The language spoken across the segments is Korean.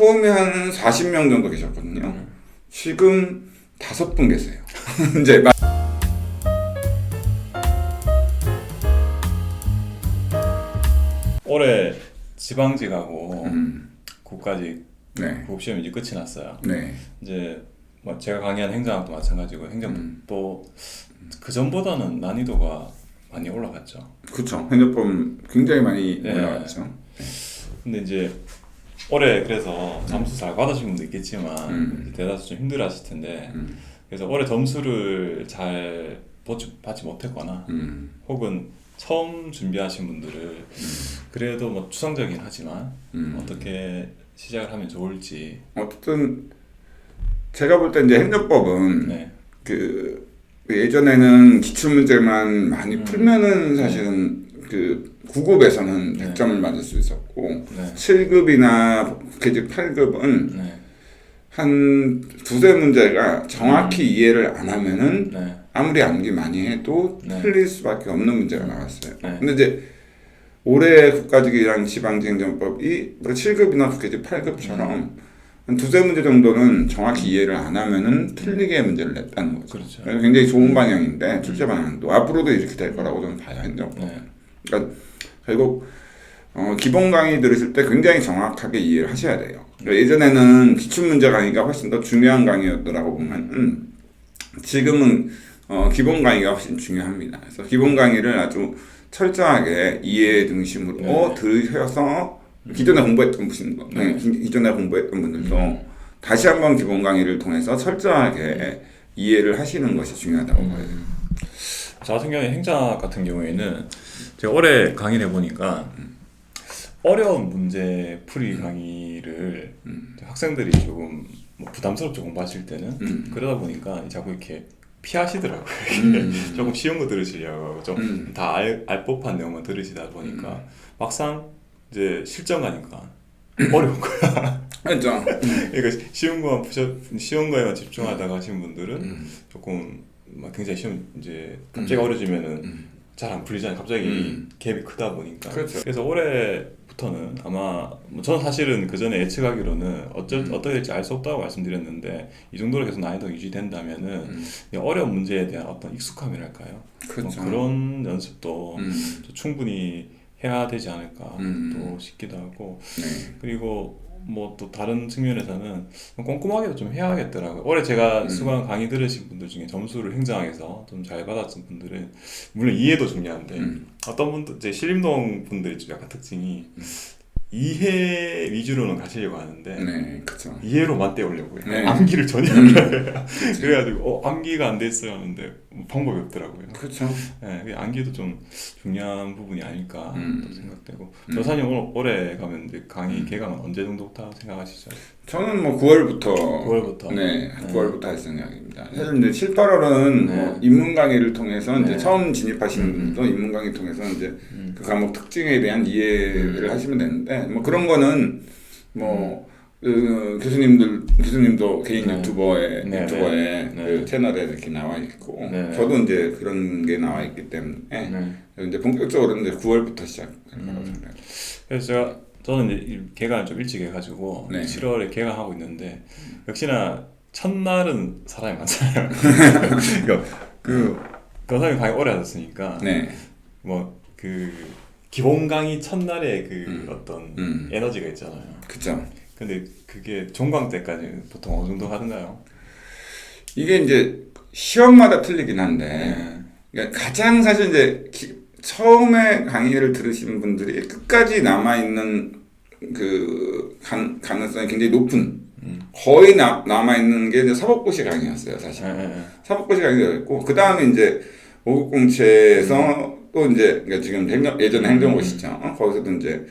처음에 한 40명 정도 계셨거든요. 지금 5분 계세요. 이제 올해 지방직하고 국가직 네. 구급시험이 이제 끝이 났어요. 네. 이제 뭐 제가 강의한 행정학도 마찬가지고 행정도 그 전보다는 난이도가 많이 올라갔죠. 그렇죠. 행정법 굉장히 많이 네. 올라갔죠. 근데 이제 올해 그래서 점수 잘 받으신 분도 있겠지만 이제 대다수 좀 힘들어하실 텐데 그래서 올해 점수를 잘 받지 못했거나 혹은 처음 준비하신 분들을 그래도 뭐 추상적이긴 하지만 어떻게 시작을 하면 좋을지. 어쨌든 제가 볼 때 이제 행정법은 네. 그 예전에는 기출 문제만 많이 풀면은 사실은 그 9급에서는 100점을 맞을 수 있었고 네. 7급이나 국회직 8급은 네. 한 두세 문제가 정확히 이해를 안 하면은 네. 아무리 암기 많이 해도 네. 틀릴 수밖에 없는 문제가 나왔어요. 네. 근데 이제 올해 국가직이랑 지방행정법이 7급이나 국회직 8급처럼 한 두세 문제 정도는 정확히 이해를 안 하면은 틀리게 문제를 냈다는 거죠. 그렇죠. 그래서 굉장히 좋은 방향인데 출제 방향도 앞으로도 이렇게 될 거라고 저는 봐요. 행정법. 네. 그러니까 결국 기본 강의 들으실 때 굉장히 정확하게 이해를 하셔야 돼요. 그러니까 예전에는 기출 문제 강의가 훨씬 더 중요한 강의였더라고 보면 지금은 기본 강의가 훨씬 중요합니다. 그래서 기본 강의를 아주 철저하게 이해 중심으로 들으셔서 기존에 공부했던 분들, 기존에 공부했던 분들도 다시 한번 기본 강의를 통해서 철저하게 이해를 하시는 것이 중요하다고 봐요. 저 같은 경우에 행정학 같은 경우에는 제가 올해 강의를 해보니까 어려운 문제 풀이 강의를 학생들이 조금 뭐 부담스럽게 공부하실 때는 그러다 보니까 자꾸 이렇게 피하시더라고요. 조금 쉬운 거 들으시려고 좀 다 알 법한 내용만 들으시다 보니까 막상 이제 실전 가니까 어려운 거야. 그렇죠. 그러니까 쉬운 거에만 집중하다가 하신 분들은 조금 막 굉장히 시험 이제 갑자기 어려지면은 잘 안 풀리잖아요. 갑자기 갭이 크다 보니까. 그렇죠. 그래서 올해부터는 아마 저는 사실은 그 전에 예측하기로는 어떻게 될지 알 수 없다고 말씀드렸는데 이 정도로 계속 난이도가 유지된다면은 어려운 문제에 대한 어떤 익숙함이랄까요? 그렇죠. 그런 연습도 충분히 해야 되지 않을까 또 싶기도 하고 네. 그리고 뭐 또 다른 측면에서는 꼼꼼하게도 좀 해야겠더라고요. 올해 제가 수강 강의 들으신 분들 중에 점수를 행정학에서 좀 잘 받았던 분들은 물론 이해도 중요한데 어떤 분들 제 신림동 분들이 좀 약간 특징이 이해 위주로는 가시려고 하는데 네, 그렇죠. 이해로만 때우려고요. 네. 암기를 전혀 안 해요. 그래가지고 암기가 안 돼 있어요 하는데 방법이 없더라고요. 그렇죠. 네, 암기도 좀 중요한 부분이 아닐까 또 생각되고. 저사님 올해 가면 이제 강의 개강은 언제 정도부터 생각하시죠? 저는 뭐 9월부터 9월부터. 네, 9월부터 할 생각입니다. 사실 이제 7, 8월은 뭐 입문 강의를 통해서 이제 처음 진입하시는 분들도 입문 강의 통해서 이제 그 과목 특징에 대한 이해를 하시면 되는데 뭐 그런 거는 뭐 교수님도 개인 유튜버에 그 채널에 이렇게 나와 있고 저도 이제 그런 게 나와 있기 때문에 이제 본격적으로 이제 9월부터 시작할 거라고 생각합니다. 그래서 저는 이제 개강을 좀 일찍 해가지고 7월에 개강하고 있는데 역시나 첫날은 사람이 많잖아요. 그러니까 교사님 강의 오래 하셨으니까 뭐 그 기본 강의 첫날에 그 어떤 에너지가 있잖아요. 그렇죠. 근데 그게 종강 때까지 보통 어느 정도 하던가요? 이게 이제 시험마다 틀리긴 한데 그러니까 가장 사실 이제 처음에 강의를 들으시는 분들이 끝까지 남아있는 그 가능성이 굉장히 높은 거의 남아있는 게 이제 사법고시 강의였어요 사실. 사법고시 강의였고 그 다음에 이제 5급 공채에서 또 이제 그러니까 지금 예전에 행정고시죠. 거기서도 이제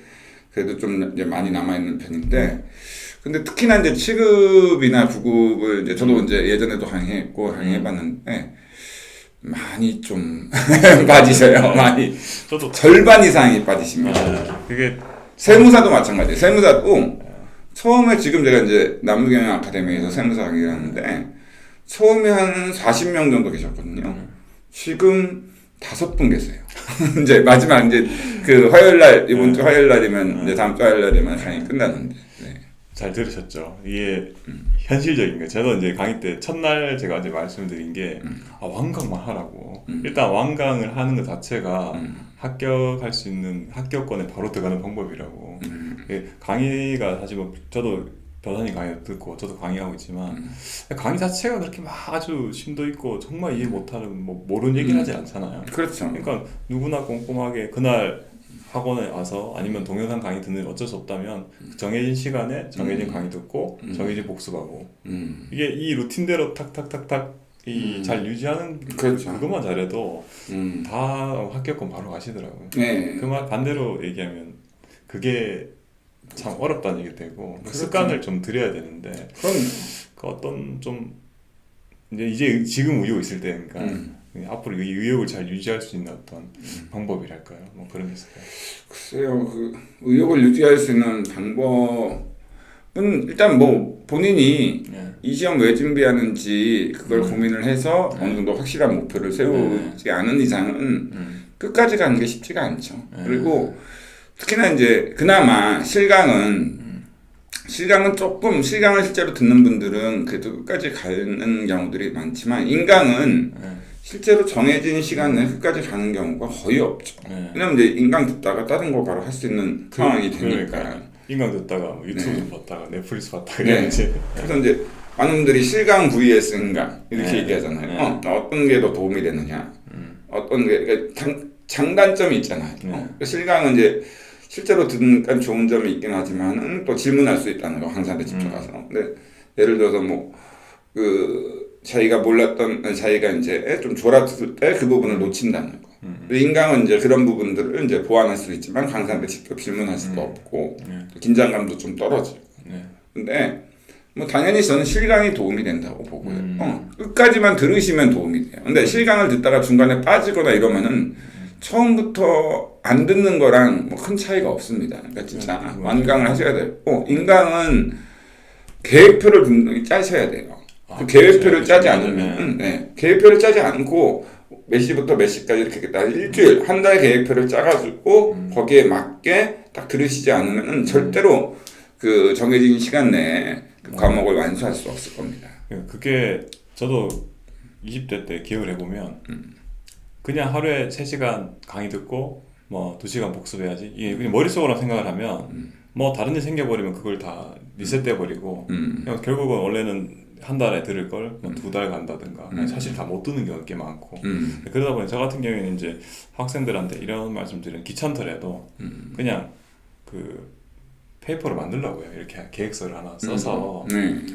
그래도 좀 이제 많이 남아있는 편인데 근데 특히나 이제 7급이나 9급을 이제 저도 이제 예전에도 강의해봤는데 많이 좀 빠지셔요. 많이 저도 절반 이상이 빠지십니다. 그게 세무사도 마찬가지예요. 세무사도 처음에 지금 제가 이제 남부경영 아카데미에서 세무사 강의를 하는데 처음에 한 40명 정도 계셨거든요. 지금 5분 계세요. 이제 마지막 이제 그 화요일 날 이번 주 화요일 날이면 이제 다음 주 화요일 날이면 강의 끝나는데. 잘 들으셨죠? 이게 현실적인 거예요. 저도 이제 강의 때 첫날 제가 이제 말씀드린 게 완강만 하라고. 일단 완강을 하는 것 자체가 합격할 수 있는 합격권에 바로 들어가는 방법이라고. 강의가 사실 뭐 저도 변호사님 강의 듣고 저도 강의하고 있지만 강의 자체가 그렇게 막 아주 심도 있고 정말 이해 못하는 뭐 모르는 얘기를 하지 않잖아요. 그렇죠. 그러니까 누구나 꼼꼼하게 그날 학원에 와서 아니면 동영상 강의 듣는 어쩔 수 없다면 정해진 시간에 정해진 강의 듣고 정해진 복습하고 이게 이 루틴대로 탁탁탁탁 잘 유지하는 그렇죠. 그것만 잘해도 다 합격권 바로 가시더라고요. 네. 그 말 반대로 얘기하면 그게 참 어렵다는 얘기 되고 그렇죠. 습관을 좀 들여야 되는데 그럼 그 어떤 좀 이제 지금 의욕 있을 때니까 앞으로 이 의욕을 잘 유지할 수 있는 어떤 방법이랄까요? 뭐 그런 게 있을까요? 글쎄요, 그 의욕을 유지할 수 있는 방법은 일단 뭐 본인이 이 시험 왜 준비하는지 그걸 고민을 해서 어느 정도 확실한 목표를 세우지 않은 이상은 끝까지 가는 게 쉽지가 않죠. 그리고 특히나 이제 그나마 실강은 조금 실강을 실제로 듣는 분들은 그래도 끝까지 가는 경우들이 많지만 인강은 실제로 정해진 시간에 끝까지 가는 경우가 거의 없죠. 왜냐면 이제 인강 듣다가 다른 거 바로 할 수 있는 상황이 되니까. 인강 듣다가 뭐 유튜브 좀 봤다가 넷플릭스 봤다가 네. 이러지. 그래서 이제 많은 분들이 실강 vs 인강 이렇게 얘기하잖아요. 어떤 게 더 도움이 되느냐. 어떤 게 그러니까 장단점이 있잖아요. 실강은 이제 실제로 듣는 좋은 점이 있긴 하지만은 또 질문할 수 있다는 거 강사한테 직접 가서. 근데 예를 들어서 뭐 자기가 몰랐던 자기가 이제 좀 졸았을 때 그 부분을 놓친다는 거. 인강은 이제 그런 부분들을 이제 보완할 수 있지만 강사한테 직접 질문할 수도 없고 긴장감도 좀 떨어지고. 근데 뭐 당연히 저는 실강이 도움이 된다고 보고요. 끝까지만 들으시면 도움이 돼요. 근데 실강을 듣다가 중간에 빠지거나 이러면은 처음부터 안 듣는 거랑 뭐 큰 차이가 없습니다. 그러니까 진짜 완강을 하셔야 되고 인강은 계획표를 분명히 짜셔야 돼요. 그 계획표를 짜지 않으면 계획표를 짜지 않고 몇 시부터 몇 시까지 이렇게 딱 일주일 한 달 계획표를 짜가지고 거기에 맞게 딱 들으시지 않으면은 절대로 그 정해진 시간 내에 그 과목을 완수할 수 없을 겁니다. 그게 저도 20대 때 기억을 해보면 그냥 하루에 3시간 강의 듣고 뭐 2시간 복습해야지 이게 그냥 머릿속으로 생각을 하면 뭐 다른 일 생겨버리면 그걸 다 리셋돼버리고 그냥 결국은 원래는 한 달에 들을 걸 뭐 2달 간다든가 사실 다 못 듣는 경우가 꽤 많고 그러다 보니 저 같은 경우에는 이제 학생들한테 이런 말씀드리면 귀찮더라도 그냥 그 페이퍼를 만들라고요. 이렇게 계획서를 하나 써서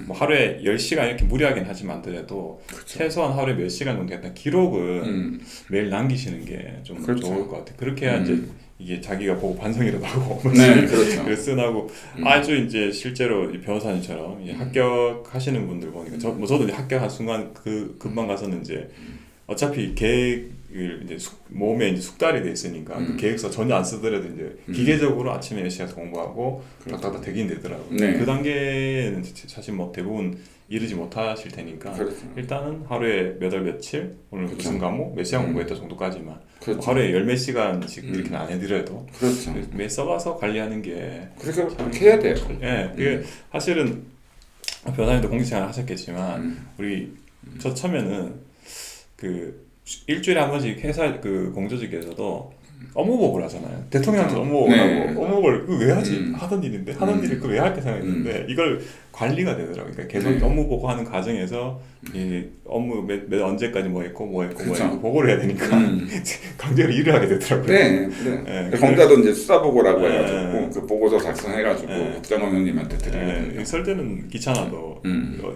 뭐 하루에 10시간 이렇게 무리하긴 하지만 않더라도 최소한 하루에 몇 시간 정도 했다 기록은 매일 남기시는 게 좀 좋을 것 같아요. 그렇게 해야 이제 이게 자기가 보고 반성이라도 하고 그렇죠. 쓰나고 아주 이제 실제로 이 변호사님처럼 이제 합격하시는 분들 보니까 저도 이제 합격한 순간 그 금방 가서는 이제 어차피 계획을 이제 몸에 이제 숙달이 돼 있으니까 그 계획서 전혀 안 쓰더라도 이제 기계적으로 아침에 10시간 공부하고 딱딱딱 되긴 되더라고요. 그 단계는 사실 뭐 대부분 이르지 못하실 테니까 일단은 하루에 몇 월 며칠 오늘 무슨 과목 몇 시간 공부했다 정도까지만 뭐 하루에 10몇 시간씩 이렇게는 안 해드려도 매 써가서 관리하는 게 그렇게 해야 돼요. 그게 사실은 변호사님도 공직생활 하셨겠지만 우리 저 처음에는 그 일주일에 한 번씩 회사 그 공조직에서도 업무보고를 하잖아요. 대통령한테 업무보고를 하고 업무보고를 왜 하지? 하던 일인데 하던 일을 왜 할까 생각했는데 이걸 관리가 되더라고요. 그러니까 계속 업무보고 하는 과정에서 이 업무 언제까지 뭐 했고 보고를 해야 되니까 강제로 일을 하게 되더라고요. 검사도 이제 수사보고라고 해가지고 그 보고서 작성해가지고 국정원장님한테 드리거든요. 쓸 때는 귀찮아도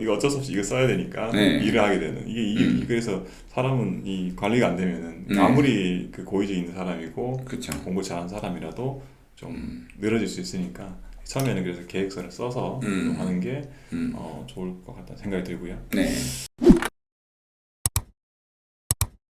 이거 어쩔 수 없이 이거 써야 되니까 일을 하게 되는 이게 그래서 사람은 이 관리가 안 되면은 아무리 그 고위직에 있는 사람이고 공부 잘하는 사람이라도 좀 늘어질 수 있으니까 처음에는 그래서 계획서를 써서 하는 게 좋을 것 같다는 생각이 들고요.